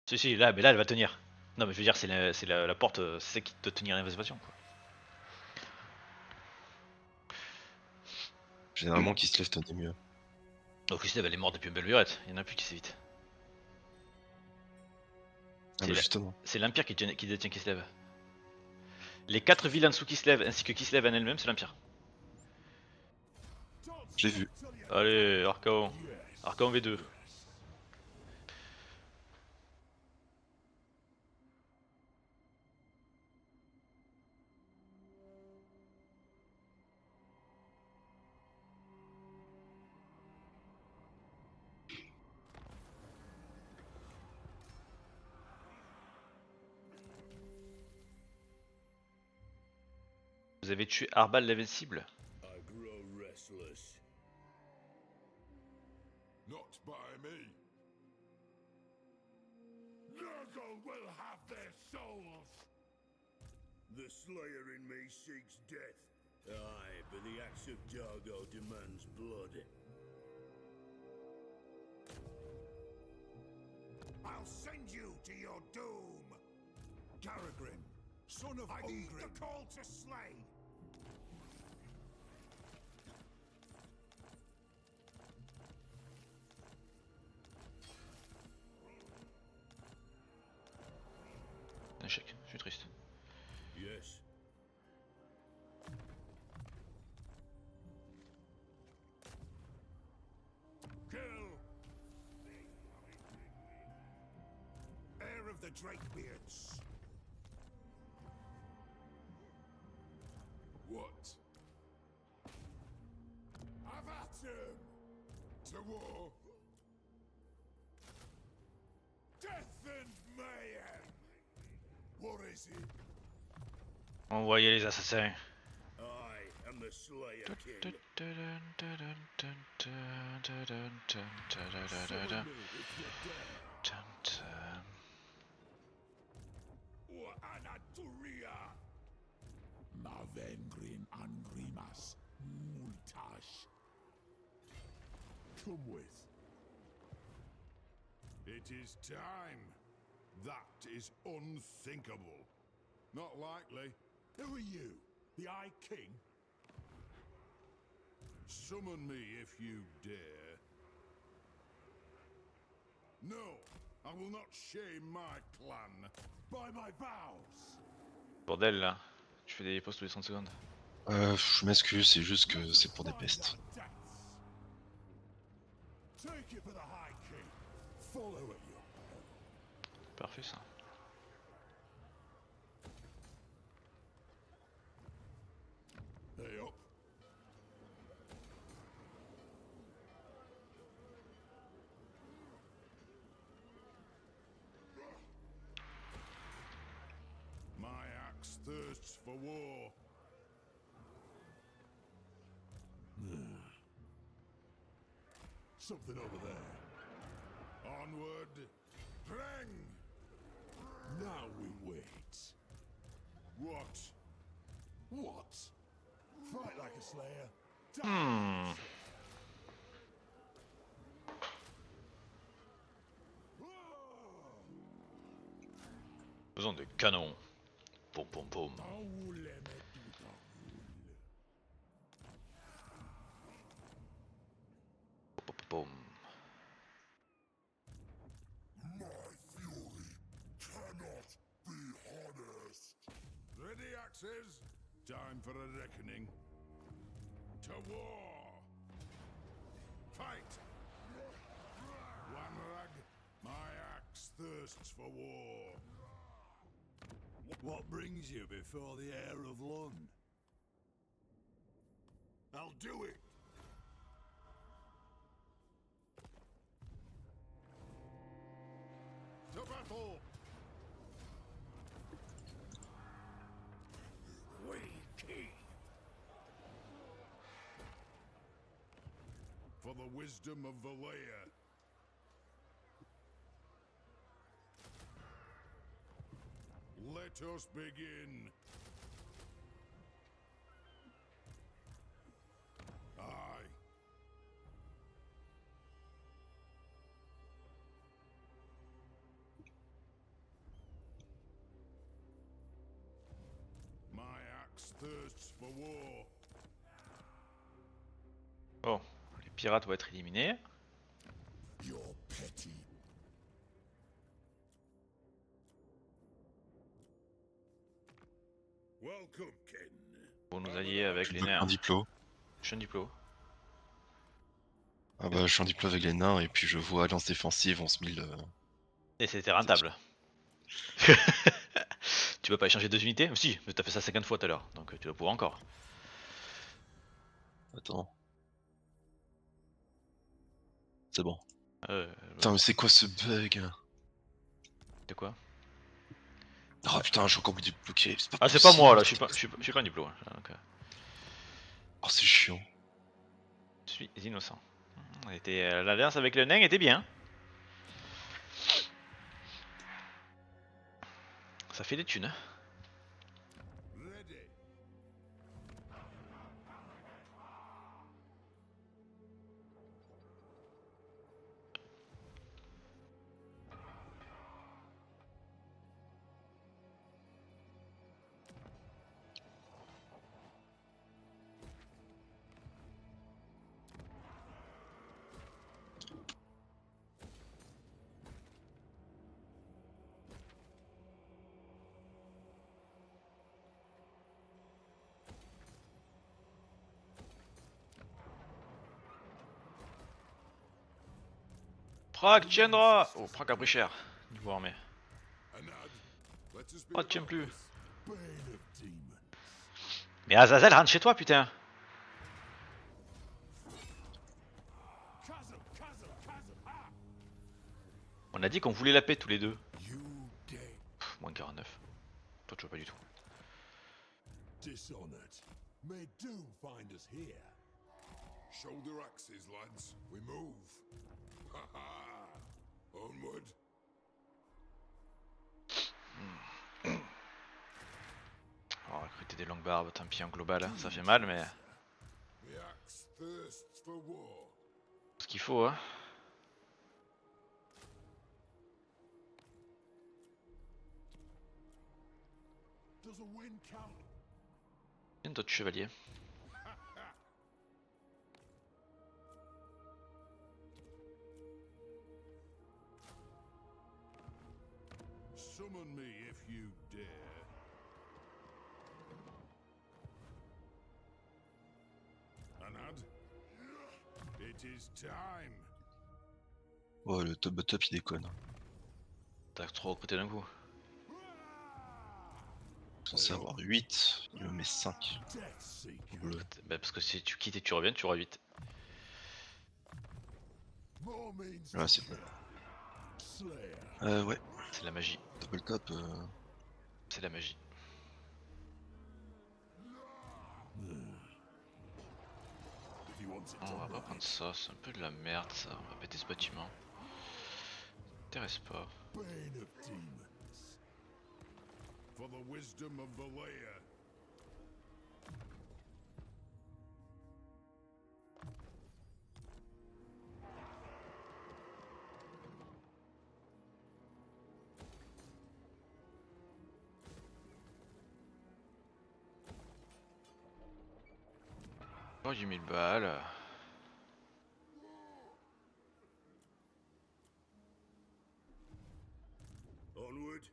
Si, là, mais là, elle va tenir. Non, mais je veux dire, c'est la porte, c'est ça qui doit tenir l'invasion, quoi. Généralement, qui se lève tenait mieux. Donc, Kislev, elle est morte depuis une belle lurette. Il y en a plus qui s'évitent. Ah C'est bah la- justement, c'est l'Empire qui détient Kislev. Les 4 villes en dessous Kislev, ainsi que Kislev en elle-même, c'est l'Empire. j'ai vu. Allez, Archaon. Archaon V2. Vous avez tué Arbal l'Invincible. I grow restless. Not by me. Nurgle will have their souls. The Slayer in me seeks death. Aye, but the axe of Dargo demands blood. I'll send you to your doom. Garagrim, son of I need the call to slay. Un échec, je suis triste. Yes. Kill. Heir of the Drakebeards. What? Have at him! To war! Death and mayhem! What is it? Envoyez les assassins. I am the Slayer King. Summon me if you dare. Or Anaturia! Mavengrim Angrimas Multash. Come with. It is time. That is unthinkable. Not likely. Who are you? The Eye King? Summon me if you dare. No, I will not shame my clan by my vows. Bordel là. Tu fais des pauses tous les 30 secondes. Je m'excuse, c'est juste que c'est pour des pestes. Take it for the High King. Follow at your Parfait ça. Hey up. My axe thirsts for war. Something over there. Onward. Prang! Now we wait. What? What? Fight like a slayer. Die. Besoin de canon. Pom pom pom. Pom pom pom. My fury cannot be harnessed. Ready, axes? Time for a reckoning. To war. Fight. Wanrag, my axe thirsts for war. What brings you before the heir of Lund? I'll do it. To battle. We king. For the wisdom of Valea. Let us begin. Aye. for war. Bon, les pirates vont être éliminés. You're petty. Welcome, Ken. Pour nous allier avec les Un nains. diplo. Je suis un diplôme. Ah bah je suis en diplo avec les nains et puis je vois alliance défensive 11 000. Et c'était rentable. Tu peux pas échanger 2 unités? Si, mais t'as fait ça 50 fois tout à l'heure, donc tu vas pouvoir encore. Attends. C'est bon. Euh, Putain mais c'est quoi ce bug? de quoi? Oh putain, j'ai encore oublié de bloquer. Ah, c'est pas moi là, je suis pas un diplôme. Donc, Oh c'est chiant. je suis innocent. L'alliance avec le nain était bien. Ça fait des thunes. Ready. Prague tiendra. Oh, Prague a pris cher. Niveau armé. Anad, let us be Oh, tiens about plus. this bane of demons. Mais Azazel, rentre chez toi, putain. Chasm, chasm, chasm. Ah! On a dit qu'on voulait la paix tous les deux. You dead. Pff, moins 49. Toi, tu vois pas du tout. Dishonored. May doom find us here. Shoulder axes, lads. We move. Ha ha. Onward. On va recruter des longues barbes, tant pis en global, hein, ça fait mal, mais The axe thirsts for war. ce qu'il faut, hein. Does a win count? Il y a d'autres chevaliers. Summon me if you dare. Anad, it is time. Oh le top top il déconne. T'as trop recruté d'un coup. Je suis censé avoir 8, il me met 5. Death Seeker. Bleu. Bah, parce que si tu quittes et tu reviens, tu auras 8. More means Ouais c'est bon. Slayer. Ouais, C'est la magie. double top. C'est la magie. If he wants it On va done pas right. prendre ça, c'est un peu de la merde ça. On va péter ce bâtiment. M'intéresse pas. Bane of demons. For the wisdom of the layer. Oh, du 1000 balles. Onward.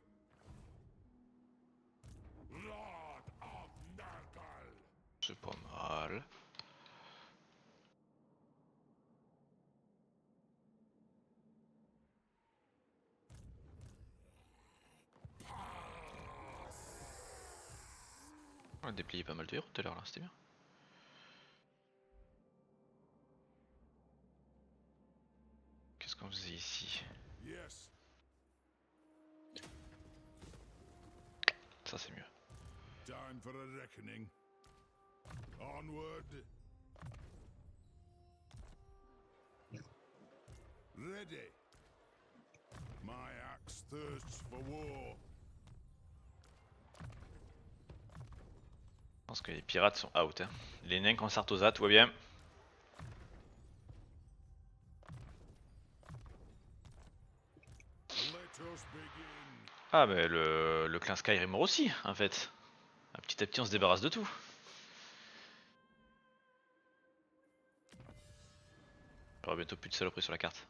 Lord of Nurgle. C'est pas mal. On a déplié pas mal de héros tout à l'heure là, c'était bien. Qu'est-ce qu'on faisait ici? Yes. Ça c'est mieux. Time for a reckoning. Onward. Ready. My axe thirsts for war. Je pense que les pirates sont out. Hein. Les nains contre Sartosa, tout va bien. Let us begin. Ah mais le clan Skyrim aussi en fait. Ah, petit à petit on se débarrasse de tout. J'aurai bientôt plus de saloperies sur la carte.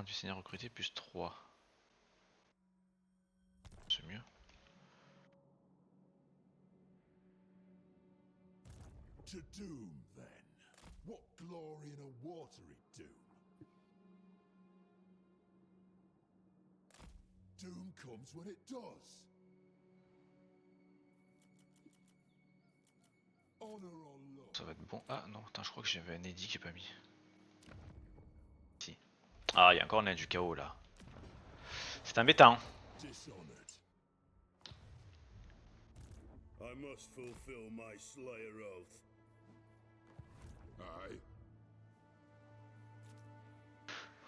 Du seigneur recruté plus 3. C'est mieux. To Doom, then. What glory in a watery Doom? Doom comes when it does. Honor or law? Ça va être bon. Ah non, attends, je crois que j'avais un édit que j'ai pas mis. Si. Ah, il y a encore un du chaos là. C'est embêtant. Dishonored. I must fulfill my Slayer oath. Aye.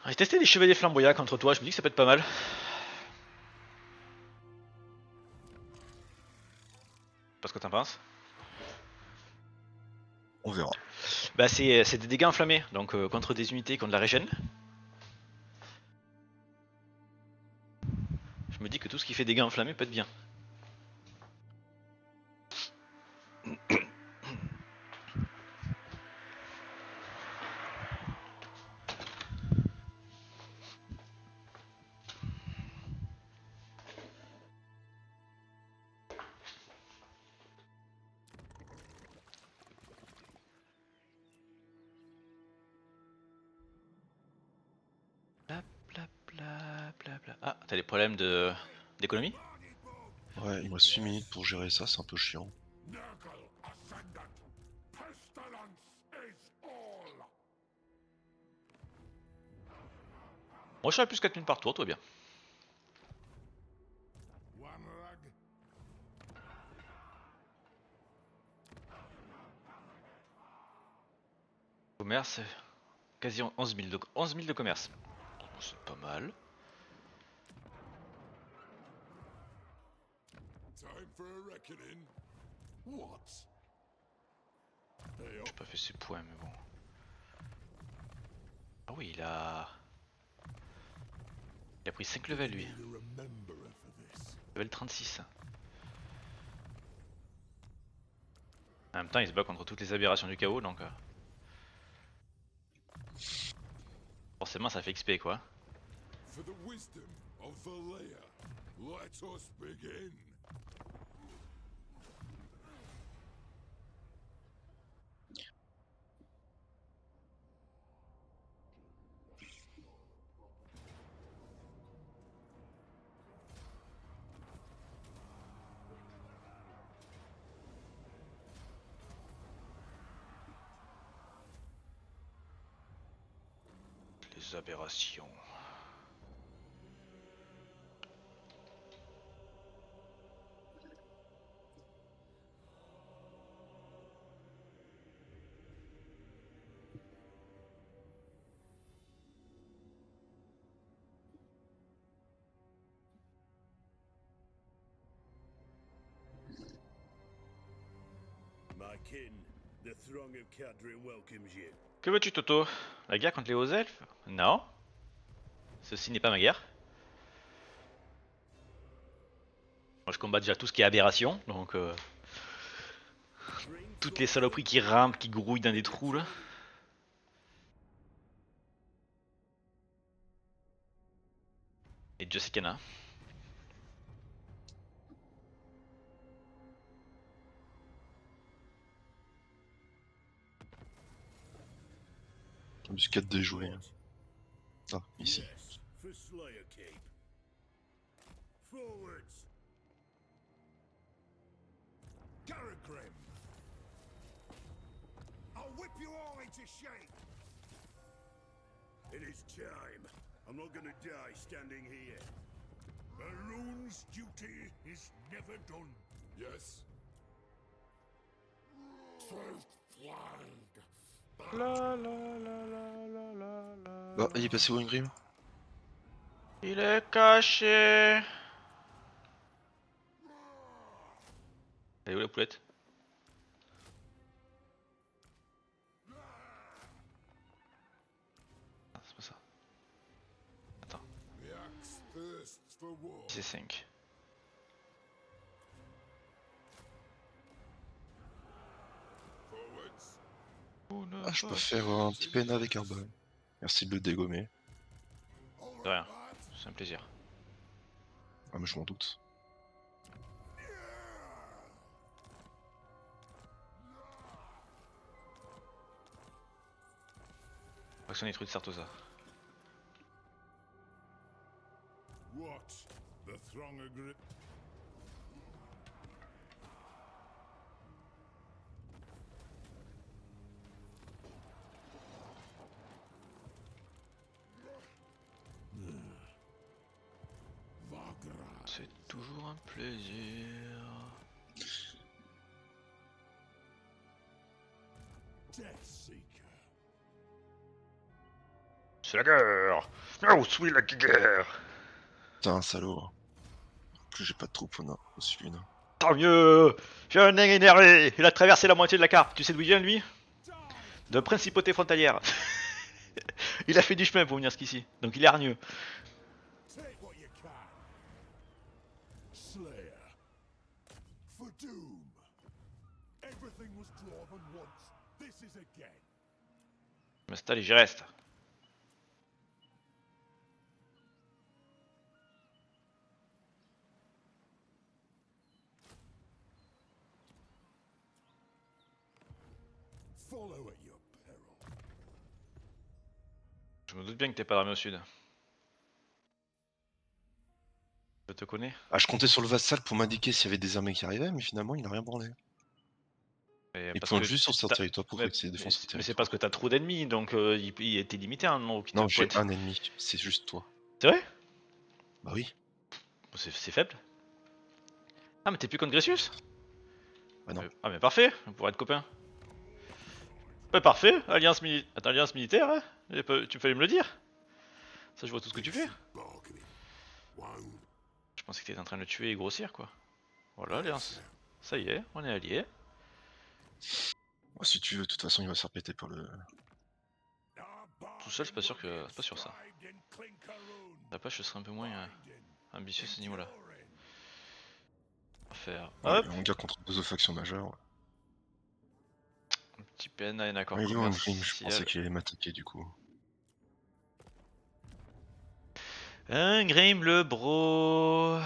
J'ai testé les chevaliers flamboyants contre toi, je me dis que ça peut être pas mal. Pas ce que t'en penses? On verra. Bah c'est des dégâts enflammés, donc contre des unités contre la régène. Je me dis que tout ce qui fait dégâts enflammés peut être bien. Bla bla bla bla bla. Ah, t'as des problèmes d'économie? Ouais, il me reste 8 minutes pour gérer ça, c'est un peu chiant. Nurgle Ascendant. Pestilence is all. Moi je suis à plus 4 minutes par tour, tout va bien. One rag. Commerce, quasi 11 000 de commerce. C'est pas mal. Time for a reckoning. What? They J'ai pas fait ses points, mais bon. Ah oui, il a pris 5 levels lui. need a rememberer for this. Level 36. En même temps, il se bat contre toutes les aberrations du chaos, donc forcément ça fait XP quoi. For the wisdom of Valea, let us begin. Les aberrations. My kin, the throng of Cadrin welcomes you. Que veux-tu Toto? La guerre contre les hauts elfes? Non. Ceci n'est pas ma guerre. Moi je combats déjà tout ce qui est aberration, donc toutes les saloperies qui rampent, qui grouillent dans des trous là. Et Dieu sait qu'il y en a. Embuscade déjouée. Ah, ici. Yes, for Slayer Keep. Forwards! Garagrim. I'll whip you all into shape. It is time. I'm not gonna die standing here. A rune's duty is never done. Yes. First flag. Bah, il est passé où Ingrim? Il est caché. Elle est où la poulette? Ah, c'est pas ça. Attends, The axe thirsts for war. c'est 5. Ah, je peux faire un petit PNA avec Herbal. Merci de le dégommer. De rien, c'est un plaisir. Ah, mais je m'en doute. Action détruite Sartosa. What? The throng agree. Vagra. C'est toujours un plaisir. Deathseeker. C'est la guerre. Oh, oui, la guerre. Putain, un salaud. Hein. En plus, j'ai pas de troupe au nord, au sud. Tant mieux. J'ai un nain énervé. Il a traversé la moitié de la carte. Tu sais d'où il vient, lui? De principauté frontalière. Il a fait du chemin pour venir jusqu'ici. Donc il est hargneux. Take what you can. Slayer. For doom. Everything was drawn once. This is again. Je m'installe et j'y reste. Follow at your peril. Je me doute bien que t'es pas d'armée au sud. Je te connais. Ah, je comptais sur le vassal pour m'indiquer s'il y avait des armées qui arrivaient, mais finalement, il n'a rien branlé. Mais Il parce pointe que juste sur son t'as- territoire pour mais, que ses mais défenses c'est mais c'est parce que t'as trop d'ennemis, donc il était limité à un moment où il te Non, j'ai pointe. un ennemi, c'est juste toi. C'est vrai? Bah oui. C'est faible. Ah mais t'es plus contre Grecius? Bah non. Ah mais parfait, on pourrait être copains. Ouais parfait, alliance militaire, hein. Tu fallait me le dire. Ça je vois tout ce que tu fais. Bargaining. One. Je pensais que t'étais en train de le tuer et grossir quoi. Voilà alliance. Ça y est, on est alliés. Moi, si tu veux, de toute façon, il va se faire péter par le... Tout seul c'est pas sûr que. C'est pas sûr ça. La page je serais un peu moins ambitieux à ce niveau là. On va faire. Ouais, Hop! on gars contre deux factions majeures. Ouais. Un petit PNA et un accord Ouais, il est où, Grim? Je pensais commercial. qu'il allait m'attaquer du coup. Un Grim le bro.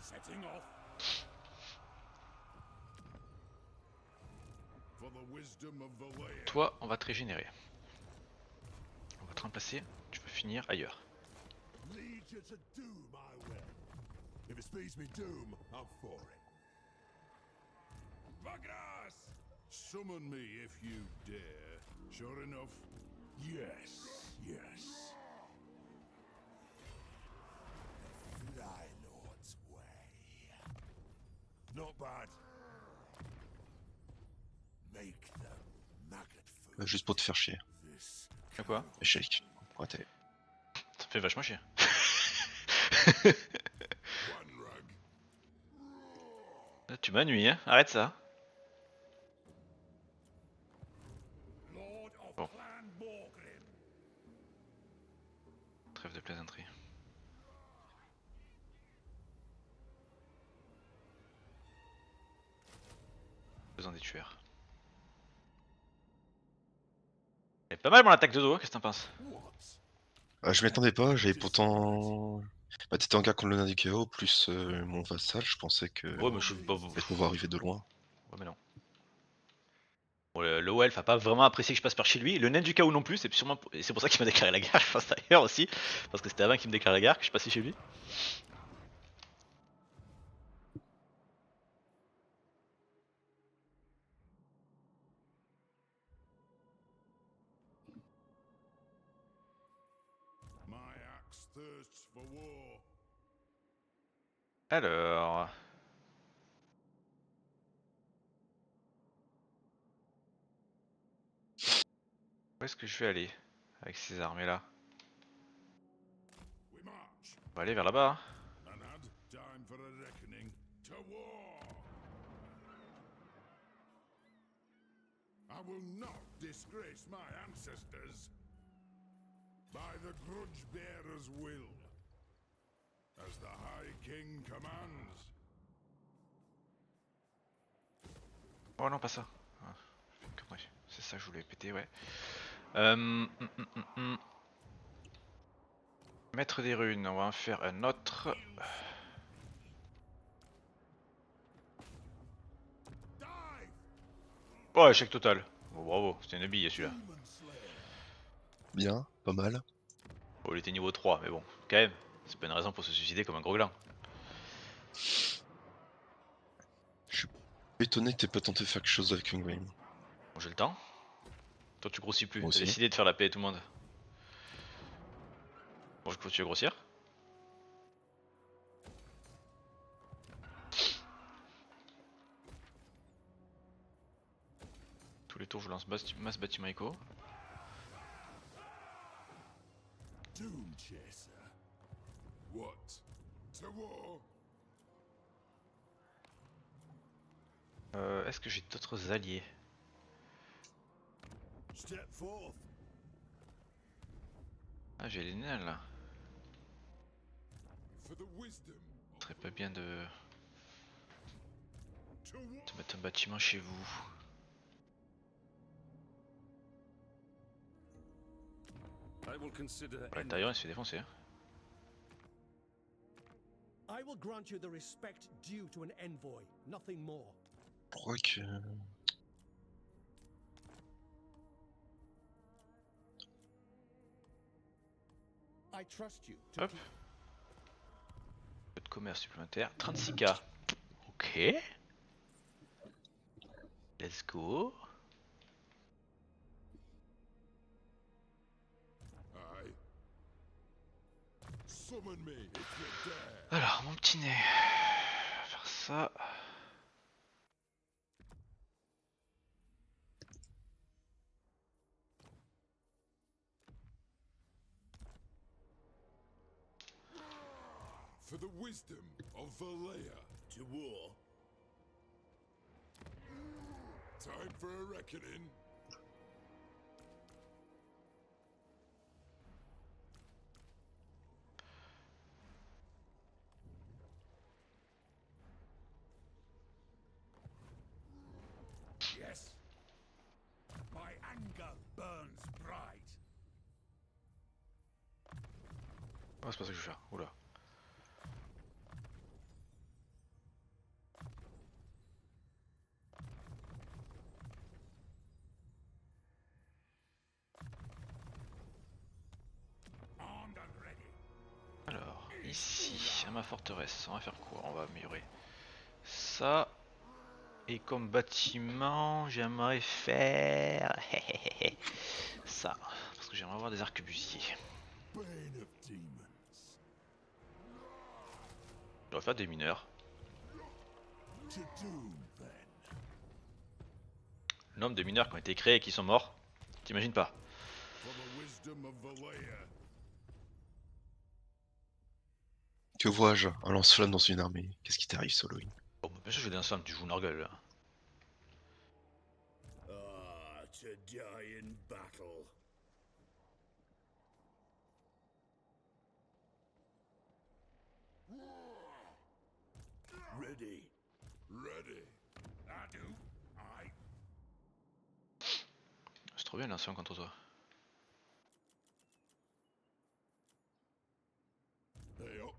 Setting off. For the wisdom of the layer. Toi, on va te régénérer. On va te remplacer. Tu peux finir ailleurs. Lead you to doom, I will. If it speeds me doom, I'm for it. Vagras! Summon me if you dare. Sure enough. Yes, yes. Fly Lord's way. Not bad. Make them maggot food. Juste pour te faire chier. This Y'a quoi? Échec. Raté. Ça me fait vachement chier. one rug. Là, tu m'ennuies, hein? Arrête ça. Lord of Bon. Clan Borgrim. Trêve de plaisanterie. Besoin des tueurs. Elle est pas mal mon attaque de dos, qu'est-ce que t'en penses? What? Je m'y attendais pas, j'avais pourtant... Bah t'étais en guerre contre le nain du chaos, plus mon vassal, je pensais que... Ouais, mais je suis. Bon, peut-être qu'on va arriver de loin. ouais, mais non. Bon, le haut elfe a pas vraiment apprécié que je passe par chez lui. Le nain du chaos non plus, et c'est pour ça qu'il m'a déclaré la guerre, je pense d'ailleurs aussi. Parce que c'était avant qu'il me déclare la guerre que je passais chez lui. My axe thirsts for war. Alors. Où est-ce que je vais aller avec ces armées là? We march. On va aller vers là-bas. Hein. Anad, time for a reckoning. To war! I will not disgrace my ancestors. By the grudge bearer's will. As the High King commands. Oh non, pas ça. Ah, ouais, c'est ça que je voulais péter, ouais. Maître des runes, on va en faire un autre. Dive! Oh, échec total. Bon, bravo, c'était une bille celui-là. Demon Slayer. Bien, pas mal. Bon, il était niveau 3, mais bon, quand même, c'est pas une raison pour se suicider comme un gros gland. Je suis étonné que t'aies pas tenté de faire quelque chose avec Ingrid. Bon, j'ai le temps. Toi, tu grossis plus, Moi t'as aussi. décidé de faire la paix à tout le monde. Bon, je continue à grossir. Tous les tours, je lance masse bâtiment éco. Doom Chaser. What? To war? Est-ce que j'ai d'autres alliés? Step forth. Ah, j'ai les nains là. For the wisdom Ce serait pas bien de to war. mettre un bâtiment chez vous. I will consider À l'intérieur, il se fait défoncer. Hein. I will grant you the respect due to an envoy, nothing more. Pourquoi que... I trust you to Hop. keep. Peu de commerce supplémentaire. 36K. Ok. Let's go. Aye. Summon me if you dare. Alors, mon petit nez. On va faire ça. For the wisdom of Valea. To war. Time for a reckoning. Yes. My anger burns bright. Oh, c'est pas ça que je vais faire. Oula. Armed and ready. Alors, ici, à ma forteresse, on va faire quoi? On va améliorer ça. Et comme bâtiment, j'aimerais faire ça. Parce que j'aimerais avoir des arquebusiers. Bane of demons. Je vais faire des mineurs. To doom then. Le nombre de mineurs qui ont été créés et qui sont morts, t'imagines pas. For the wisdom of Valea. Que vois-je? Un lance-flamme dans une armée. Qu'est-ce qui t'arrive, Soloin? Bon, bah, bien sûr, je vais descendre, tu joues Norgal là. Ah, to die in battle. Ready. Ready. I do. I. C'est trop bien l'ancien contre toi. Hey up.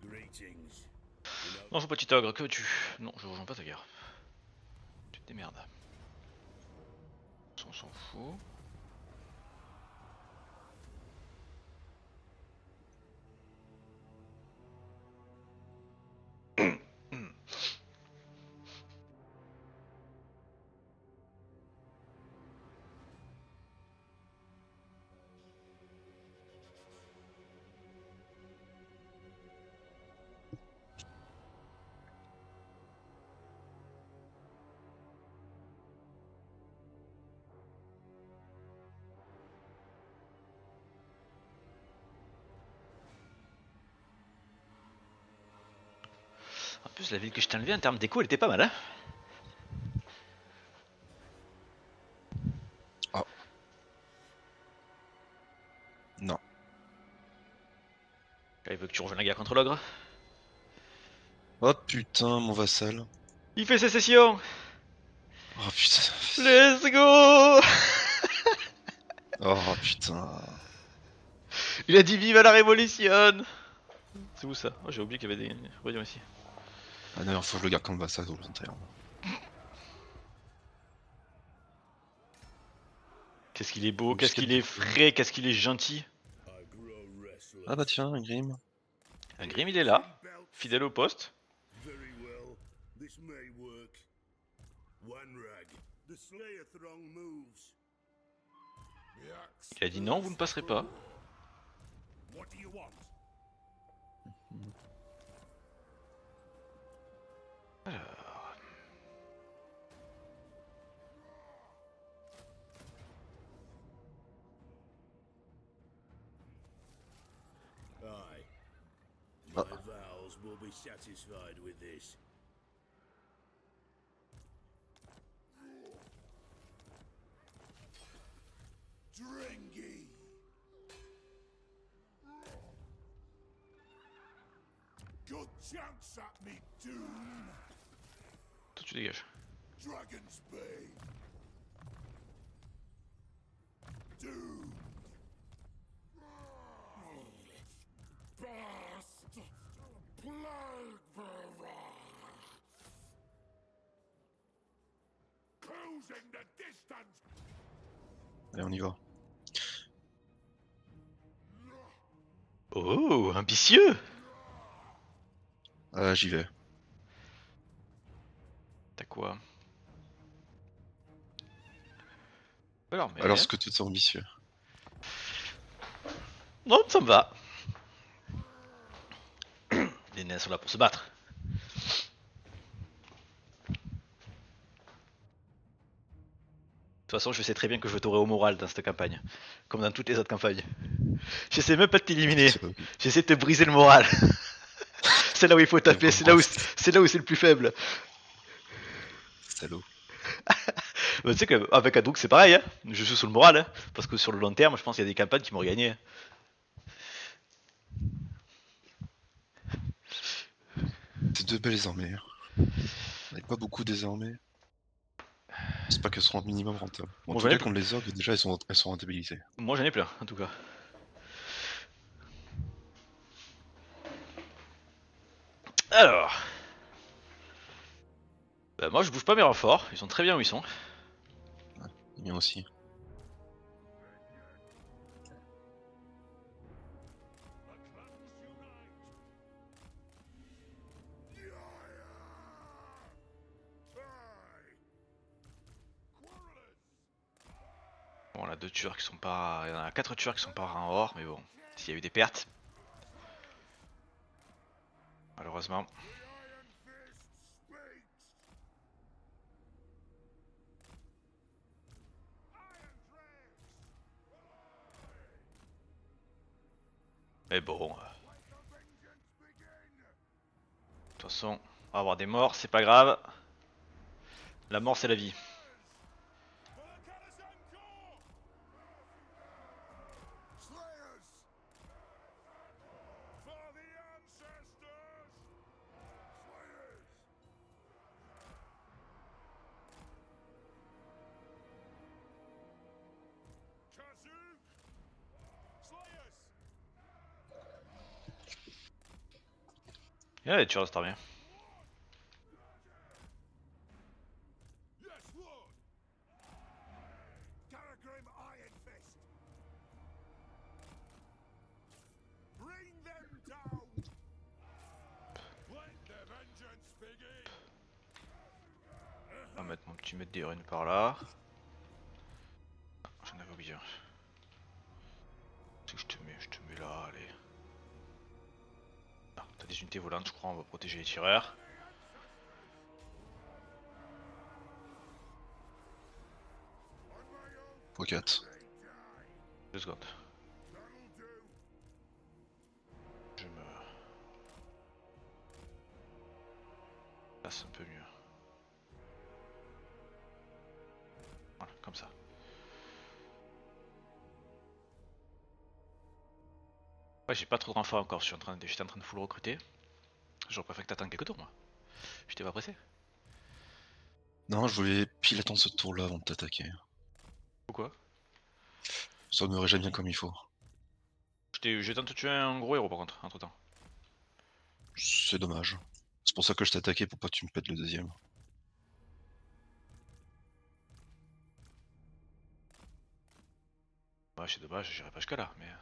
Greetings. Bonjour petit ogre, que veux-tu? Non, je rejoins pas ta guerre. Tu te démerdes. On s'en fout. plus, la ville que je t'ai enlevée en termes d'écho, elle était pas mal, hein. Non. Il veut que tu rejoignes la guerre contre l'ogre. Oh putain, mon vassal. Il fait sécession. Oh putain. Let's go. Oh putain. Il a dit vive à la révolution. C'est où ça? Oh, j'ai oublié qu'il y avait des voyons ici. Ah d'ailleurs, faut que je le garde comme vassal au intérieur. Qu'est-ce qu'il est beau, Faut qu'est-ce juste qu'il qu'elle- est frais, qu'est-ce qu'il est gentil. I grow restless. Ah bah tiens, un Grim. Un Grim il est là, fidèle au poste. Very well. This may work. One rag. The Slayer throng moves. The axe Il a dit non, vous ne passerez pas. What do you want? Aye. My Uh. vows will be satisfied with this. Dringy. Good chance at me doom. Toi tu dégages. Dragon's Bane. Doom. Bast. Plague bearer. Closing the distance. Allez, on y va. Oh, ambitieux. Ah, j'y vais. T'as quoi? Alors, mais... Alors, ce que tout est ambitieux. Non, ça me va. Les nains sont là pour se battre. De toute façon, je sais très bien que je t'aurai au moral dans cette campagne. Comme dans toutes les autres campagnes. J'essaie même pas de t'éliminer. C'est pas ok. J'essaie de te briser le moral. C'est là où il faut taper, c'est là où c'est le plus faible. Salaud. Bah, tu sais qu'avec Hadrouk c'est pareil, hein. Je joue sur le moral, hein. Parce que sur le long terme, je pense qu'il y a des campagnes qui m'auraient gagné. C'est deux belles armées. On n'a pas beaucoup des armées. J'espère qu'elles seront un minimum rentables. En Bon, tout j'en ai cas, contre les ogres, déjà, elles sont rentabilisées. Moi j'en ai plein, en tout cas. Alors. Bah, moi je bouge pas mes renforts, ils sont très bien où ils sont. Les miens aussi. Bon, on a deux tueurs qui sont pas. Il y en a 4 tueurs qui sont pas en or, mais bon, s'il y a eu des pertes. Malheureusement. Mais bon. De toute façon, on va avoir des morts, c'est pas grave. La mort c'est la vie. Slayers! For the ancestors! Slayers! Kazook! Slayers! Il y en a des tueurs de cette armée. Yes, Lord! Karagrim Iron Fist! Bring them down! Let the vengeance begin! On va mettre mon petit mètre des runes par là. Ah, j'en avais oublié un. C'est que je te mets là, allez. Ah, t'as des unités volantes, je crois, on va protéger les tireurs. x4. 2 secondes. Je me... c'est un peu mieux. Voilà, comme ça. Ouais, j'ai pas trop de renforts encore, j'étais en train de full recruter. J'aurais préféré que t'attendes quelques tours moi. J'étais pas pressé. Non, je voulais pile attendre ce tour-là avant de t'attaquer. Pourquoi? Ça me jamais bien comme il faut. Je tente de tuer un gros héros par contre, entre temps. C'est dommage. C'est pour ça que je t'ai attaqué pour pas que tu me pètes le deuxième. Ouais, c'est dommage, j'irai pas jusqu'à là, mais.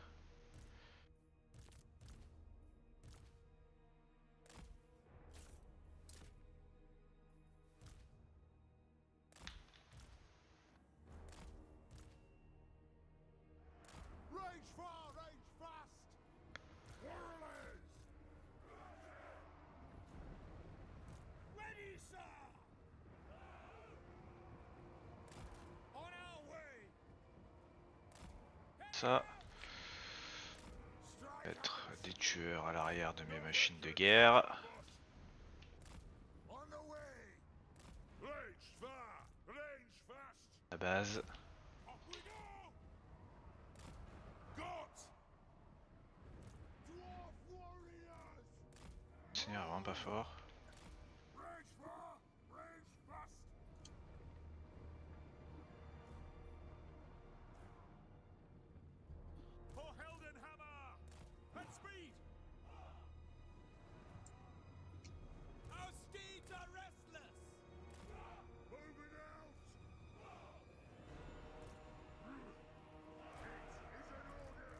Rage far, rage fast! Warriors! Ready, sir! On our way! Ça. Être des tueurs à l'arrière de mes machines de guerre. On the way! Rage far, rage fast! La base. Off we go! Got! Dwarf warriors! Seigneur vraiment pas fort. Rage far, rage fast! For Heldenhammer! At speed! Our steeds are restless! Moving out! It is an order!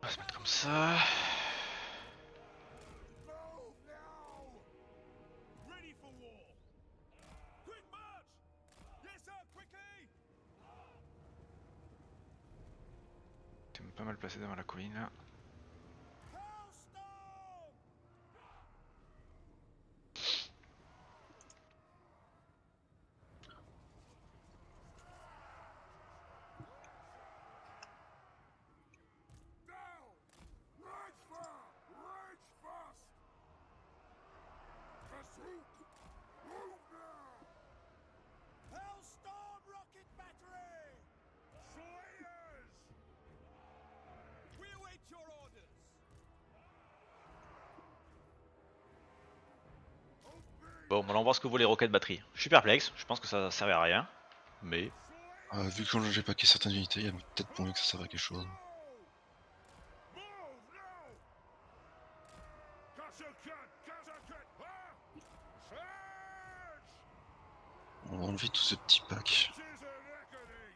On va se mettre comme ça. Move now! Ready for war! Quick march! Yes, sir, quickly! T'es pas mal placé devant la colline là. Hailstorm! Now! Rage far, rage fast! Pursuit! Move now! Hailstorm rocket battery! Slayers! We await your orders! Bon, on va voir ce que vaut les roquettes batterie. Je suis perplexe, je pense que ça servait à rien. Mais. Vu que j'ai paqué certaines unités, il y a peut-être moyen que ça serve à quelque chose. Move now! Castle cut! Ah! Charge! On va enlever tout ce petit pack. It is a reckoning!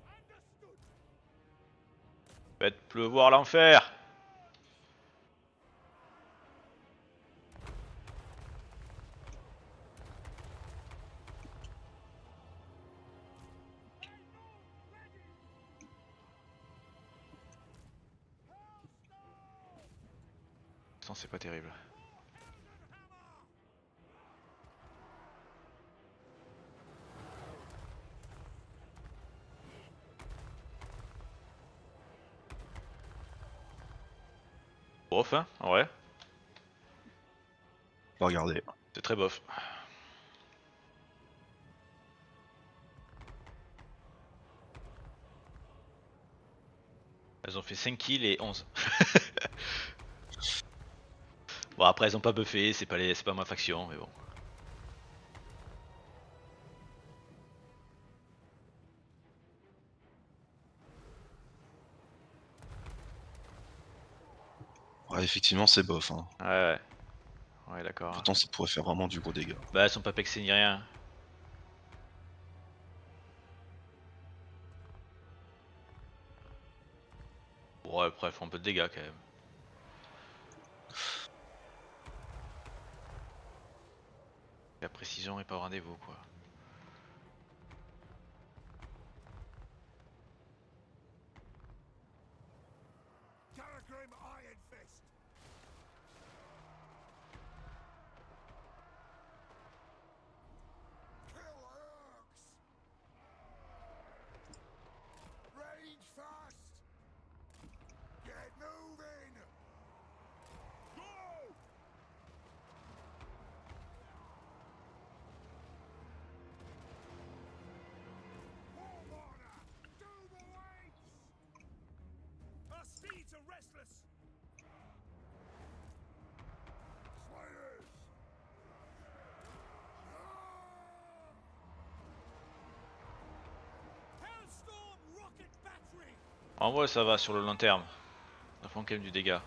Understood! Faites pleuvoir l'enfer! Pourtant c'est pas terrible. Bof hein, en vrai. On va regarder. C'est très bof. Elles ont fait 5 kills et 11. Bon après elles ont pas buffé, c'est pas ma faction, mais bon. Ouais, effectivement, c'est bof. Hein. Ouais. Ouais d'accord. Pourtant, ça pourrait faire vraiment du gros dégât. Bah elles sont pas pexées ni rien. Bon ouais, après elles font un peu de dégâts quand même. La précision est pas au rendez-vous quoi. Caragrim Iron Fist! En vrai, ça va sur le long terme. Ça font quand même du dégât.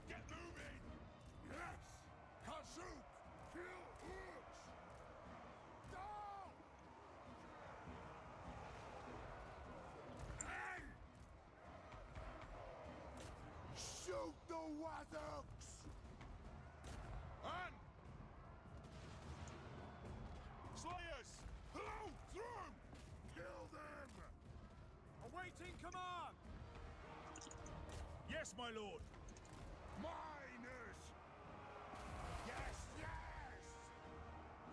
Get moving! Yes! Kazook! Kill orcs! Down! Hey! Shoot the waddocks! And Slayers! Hello! Through! Kill them! Awaiting command! Yes, my lord. Miners! Yes, yes!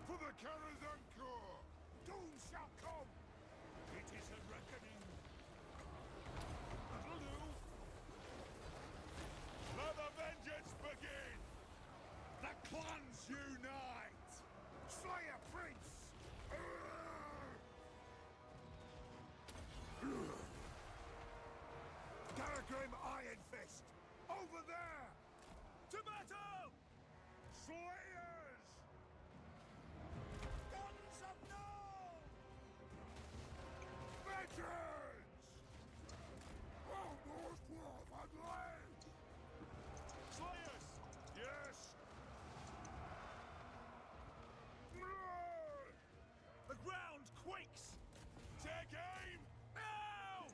For the Karazhan Corps! Doom shall come! It is a reckoning! That'll do! Let the vengeance begin! The clans unite! Slayer Prince! Garagrim Iron Fist! Over there! To battle! Slayers! Guns of no! Veterans! Oh, North Wolf and land! Slayers! Yes! The ground quakes! Take aim! Now!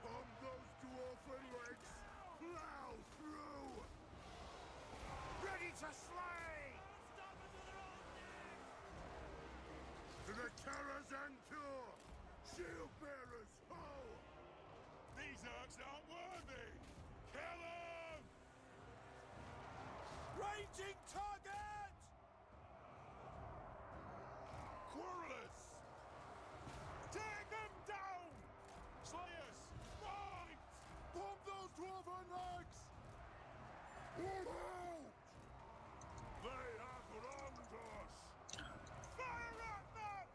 Pump those dwarfen legs! Plow through! Ready to slay! To the Karazhan Tour! Shield bearers, ho! These orcs aren't worthy! Kill them! Ranging target! Quarrelers! Take them down! Slayers, fight! Bomb those dwarven legs! All out! They have wronged us! Fire at them!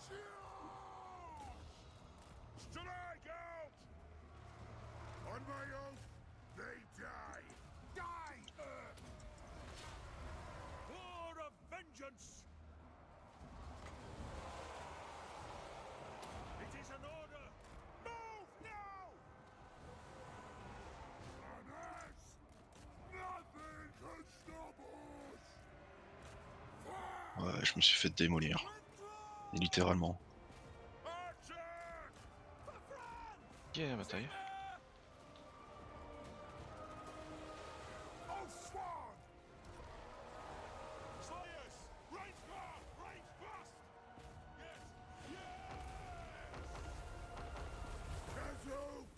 Charge! Strike out! On my oath, they die! Die, Earth! War of vengeance! It is an order! Move now! On us! Nothing can stop us! Ouais, je me suis fait démolir. Littéralement. Archer! Qui est la bataille? Oh, Swan! Slayers! Range fast! Range fast! Yes! Yes! Kazook!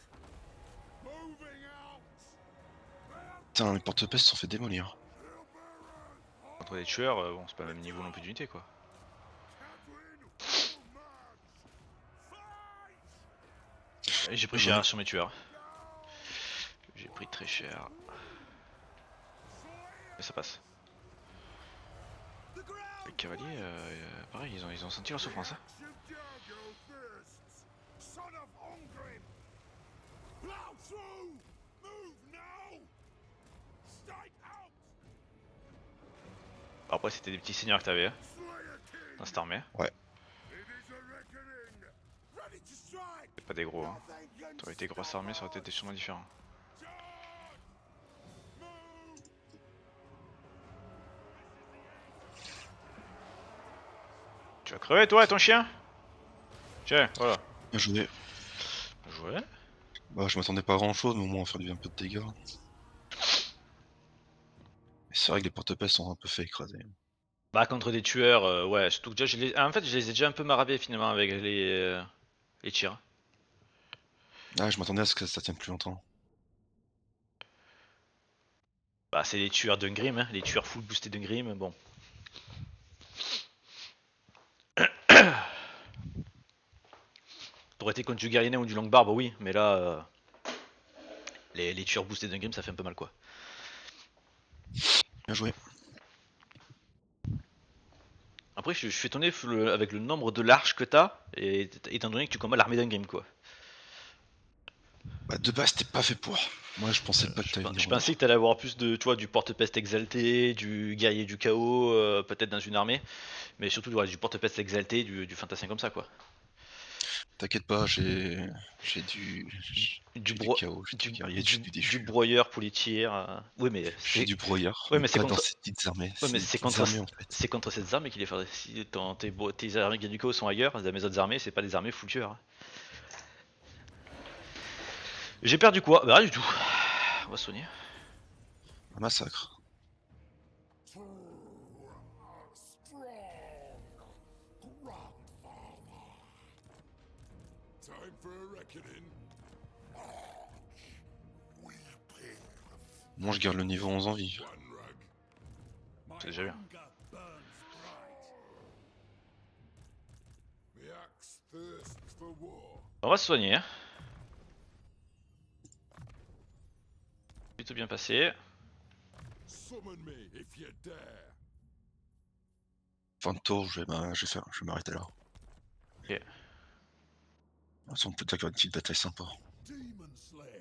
Moving out! Putain, les porte-pèse se sont fait démolir. Contre les tueurs, bon, c'est pas le même niveau non plus d'unité quoi. Et j'ai pris cher sur mes tueurs. J'ai pris très cher. Mais ça passe. Les cavaliers, pareil, ils ont senti la souffrance. Hein. Son of Ongrim! Plow through! Move now! Strike out! Après, c'était des petits seigneurs que t'avais hein, Slayer King! dans cette armée. It is a reckoning! Ready to strike! C'est pas des gros. Hein. T'aurais été grosse armée, ça aurait été sûrement différent. Charge! Move! Tu vas crever toi et ton chien? Tiens, voilà. Bien joué. Bien joué. Bah, je m'attendais pas à grand chose, mais au moins on va faire un peu de dégâts. Mais c'est vrai que les porte-pèse sont un peu fait écraser. Bah contre des tueurs, ouais, surtout que déjà en fait je les ai déjà un peu marabés finalement avec les tirs. Ah, je m'attendais à ce que ça tienne plus longtemps. Bah c'est les tueurs d'Ungrim, hein, les tueurs full boostés d'Ungrim, bon. T'aurais été contre du Guerrier ou du Langbarbe, oui, mais là, les tueurs boostés d'Ungrim ça fait un peu mal quoi. Bien joué. Après je suis étonné avec le nombre de larges que t'as, et étant donné que tu combats l'armée d'Ungrim quoi. Bah, de base, t'es pas fait pour. Moi, je pensais pas que t'allais venir Je au pensais nord. que t'allais avoir plus de, tu vois, du porte-peste exalté, du guerrier du chaos, peut-être dans une armée, mais surtout ouais, du porte-peste exalté, du fantassin comme ça quoi. T'inquiète pas, j'ai du Du j'ai du bro... chaos, j'ai du guerrier, j'ai du du déchu. broyeur pour les tirs. Oui mais J'ai c'est du broyeur, ouais mais mais c'est pas dans contre ces petites armées. ouais C'est mais des petites armées en fait. c'est contre ces armées qu'il est fait. Si tes armées du chaos sont ailleurs, mes autres armées, c'est pas des armées full tueurs. J'ai perdu quoi? Bah rien du tout. On va soigner. Un massacre. Time for a reckoning. Moi, je garde le niveau 11 en vie. One rug. C'est déjà bien. Hunger burns bright. The axe thirsts for war. On va se soigner. Hein. Plutôt bien passé. Summon me if you dare. Fin de tour, je vais m'arrêter là. Ok. De toute façon, peut-être qu'il y aura une petite bataille sympa. Demon Slayer.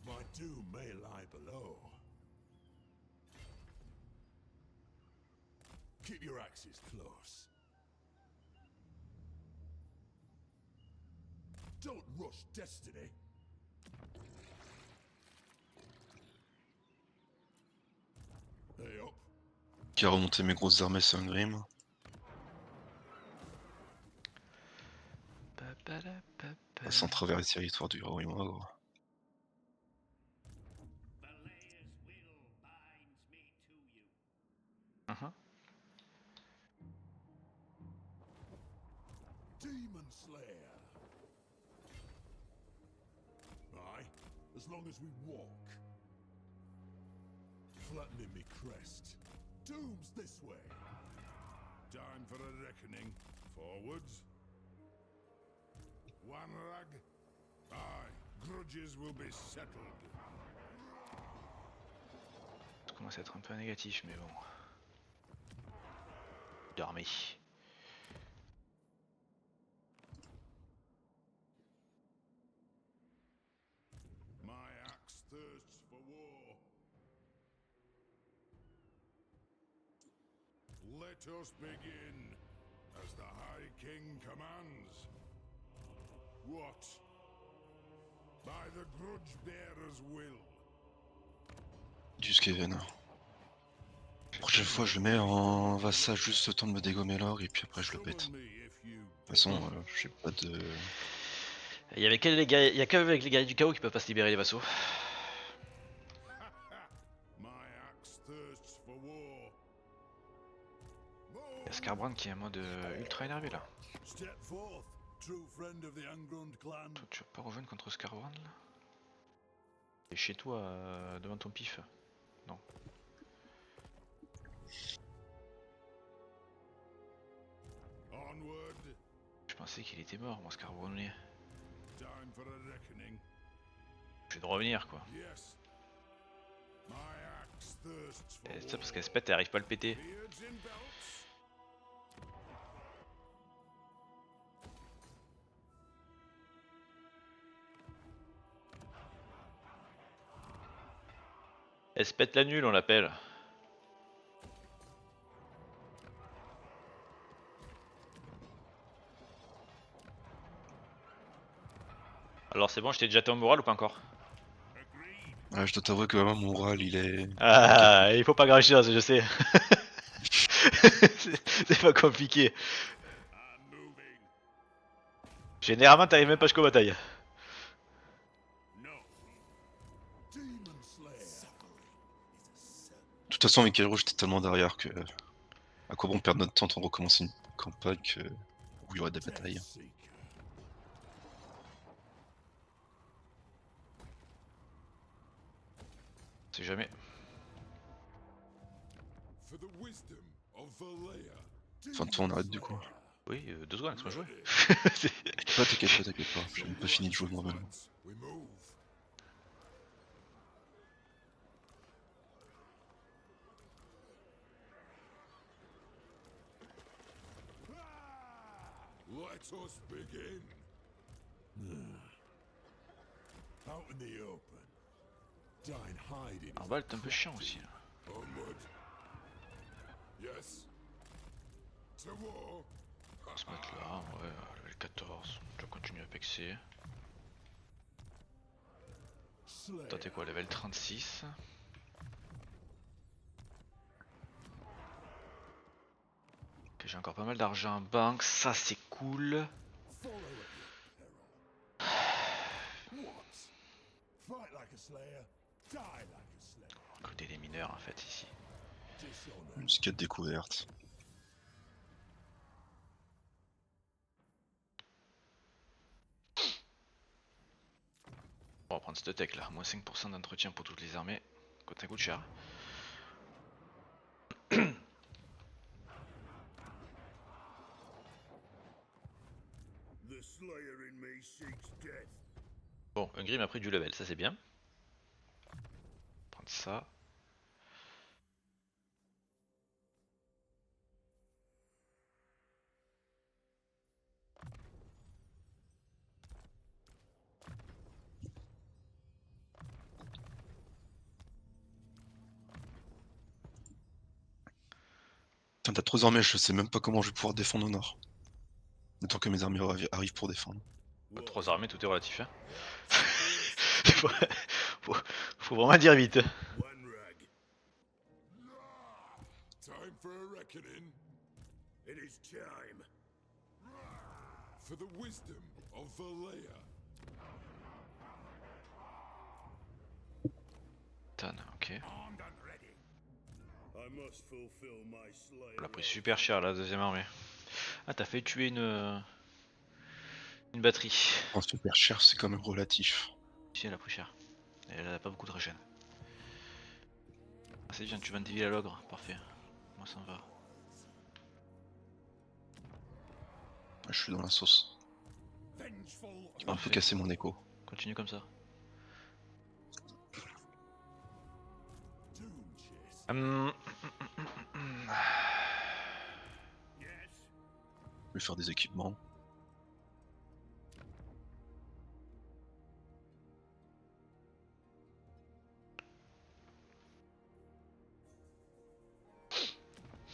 My doom may lie below. Keep your axes close. Don't rush destiny. Hey up. Qui a remonté mes grosses armées sur Grim. Passant à travers les territoires du royaume ogre. Mhm. Demon Slayer. Aye, as long as we walk. Flattening me crest. Doom's this way. Time for a reckoning. Forwards. One rag. Aye, grudges will be settled. Ça commence à être un peu négatif, mais bon. D'armée. My axe thirsts for war. Let us begin, as the High King commands. What? By the grudge bearer's will. Du Skaven. Prochaine fois, je mets en vassal juste le temps de me dégommer l'orgue et puis après je le pète. Summon De me if you toute façon, j'ai pas de. Il y avait que les gars, il y a qu'avec les guerriers du chaos qui peuvent pas se libérer les vassaux. My axe thirsts for war. Il y a Scarbrand qui est en mode ultra énervé là. Step forth, true friend of the Unground clan. Toi, tu vas pas rejoindre contre Scarbrand là? T'es chez toi devant ton pif. Non. Onward. Je pensais qu'il était mort, moi Scarbrand. Je Time for a reckoning. vais de revenir quoi. Yes. My axe thirsts for Et ça war. parce qu'elle se pète, elle arrive pas à le péter. Beards in belts. Elle se pète la nulle, on l'appelle. Alors c'est bon, je t'ai déjà été au moral ou pas encore? Ouais, je dois t'avouer que vraiment, mon moral, il est. Ah, il faut pas grincher, je sais. C'est pas compliqué. I'm moving. Généralement, t'arrives même pas jusqu'aux batailles. No. Demon Slayer. De toute façon, avec Rouge, j'étais tellement derrière que. À quoi bon perdre notre temps en recommencer une campagne où il y aurait des batailles. Death Seeker. C'est jamais. For the wisdom of Valea. Fin de tour, on arrête du coup. Oui, 2 secondes, laisse-moi jouer. Pas t'inquiète pas, j'ai même pas fini de jouer moi-même. We move. Let us begin. Out in the open. Dying hiding. Arbalète est un peu chiant aussi là. Onward. Yes. To war. On va se mettre là, ouais, level 14. Je vais continuer à pexer. Slayer. Toi t'es quoi, level 36? Ok, j'ai encore pas mal d'argent en banque, ça c'est cool. Follow at your peril. What? Fight like a slayer. Die like a slayer. Recruter des mineurs en fait ici. Dishonor. Une quête découverte. On va prendre cette tech là, moins 5% d'entretien pour toutes les armées. Ça coûte cher. The slayer in me seeks death. Bon, un gris m'a pris du level, ça c'est bien. Prendre ça. Putain, t'as 3 armées, je sais même pas comment je vais pouvoir défendre au nord. Le temps que mes armées arrivent pour défendre. 3 armées, tout est relatif. Hein. faut, faut vraiment dire vite. One rag. Time for a reckoning. It is time. For the wisdom of Valea. Tan, ok. Armed and ready. I must fulfill my slayer. On l'a pris super cher la deuxième armée. Ah, t'as fait tuer une batterie. En super cher, c'est quand même relatif. Si, elle a pris cher. Et elle a pas beaucoup de régène. Ah, c'est bien, tu vends des villes à l'ogre, parfait. Moi ça me va. Je suis dans la sauce. Vengeful. Il m'a un peu cassé mon écho. Continue comme ça. Doom chase. Yes. Je vais faire des équipements.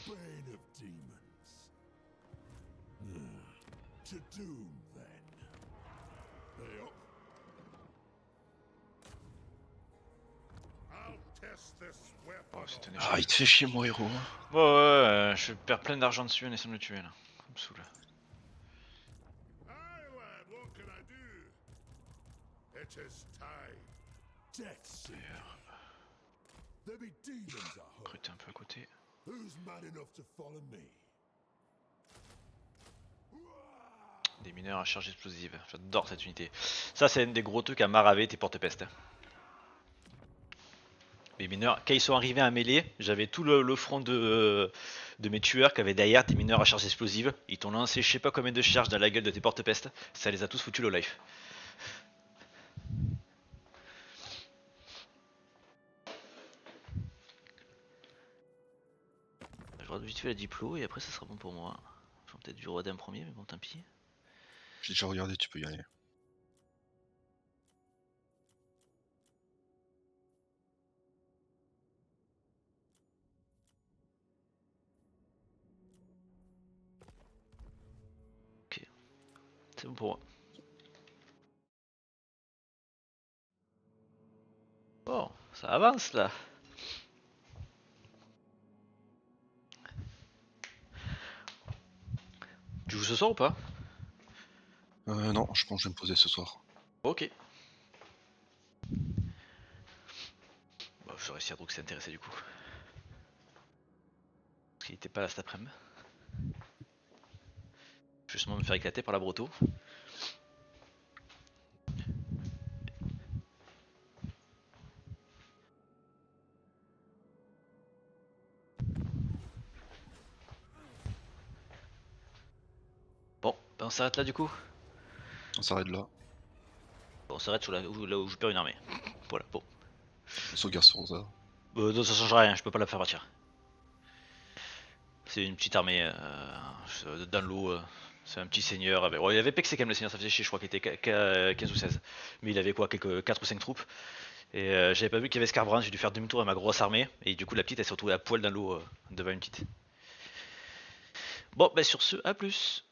Bane of demons. To doom, then. Hey up. I'll test this weapon. Oh, c'est un Ah, échec. il te fait chier mon héros. Hein. Ouais, ouais, je perds plein d'argent dessus en essayant de le tuer là. Ça me saoule. Aye, lad, what can I do? It is time. Death Seeker. There be demons at home. Recruter un peu à côté. Who's man enough to follow me? Des mineurs à charge explosive. J'adore cette unité. Ça, c'est un des gros trucs à maraver tes porte-peste. Hein. Les mineurs, quand ils sont arrivés à mêlée, j'avais tout le front de mes tueurs qui avaient derrière des mineurs à charge explosive. Ils t'ont lancé je sais pas combien de charges dans la gueule de tes porte-peste. Ça les a tous foutus low life. Je vais vite fait la diplo et après ça sera bon pour moi. Je vais peut-être du roi d'un premier, mais bon tant pis. J'ai déjà regardé, tu peux y aller. C'est bon pour moi. Bon, ça avance là. Tu joues ce soir ou pas? Non, je pense que je vais me poser ce soir. Ok. Bon, je saurais si Adroux s'est intéressé du coup. Parce qu'il était pas là cet après-midi. Justement me faire éclater par la broto. Bon, ben on s'arrête là du coup. On s'arrête là. Bon, on s'arrête sur là où je perds une armée. Voilà, bon. Sauvegarde sur Rosa. Non, ça change rien, je peux pas la faire partir. C'est une petite armée dans l'eau. C'est un petit seigneur. Bon, il avait pexé quand même le seigneur, ça faisait chier, je crois qu'il était 15 ou 16. Mais il avait quoi, quelques 4 ou 5 troupes. Et j'avais pas vu qu'il y avait Scarbrand, j'ai dû faire demi-tour à ma grosse armée. Et du coup, la petite, elle s'est retrouvée à poil dans l'eau devant une petite. Bon, bah sur ce, à plus.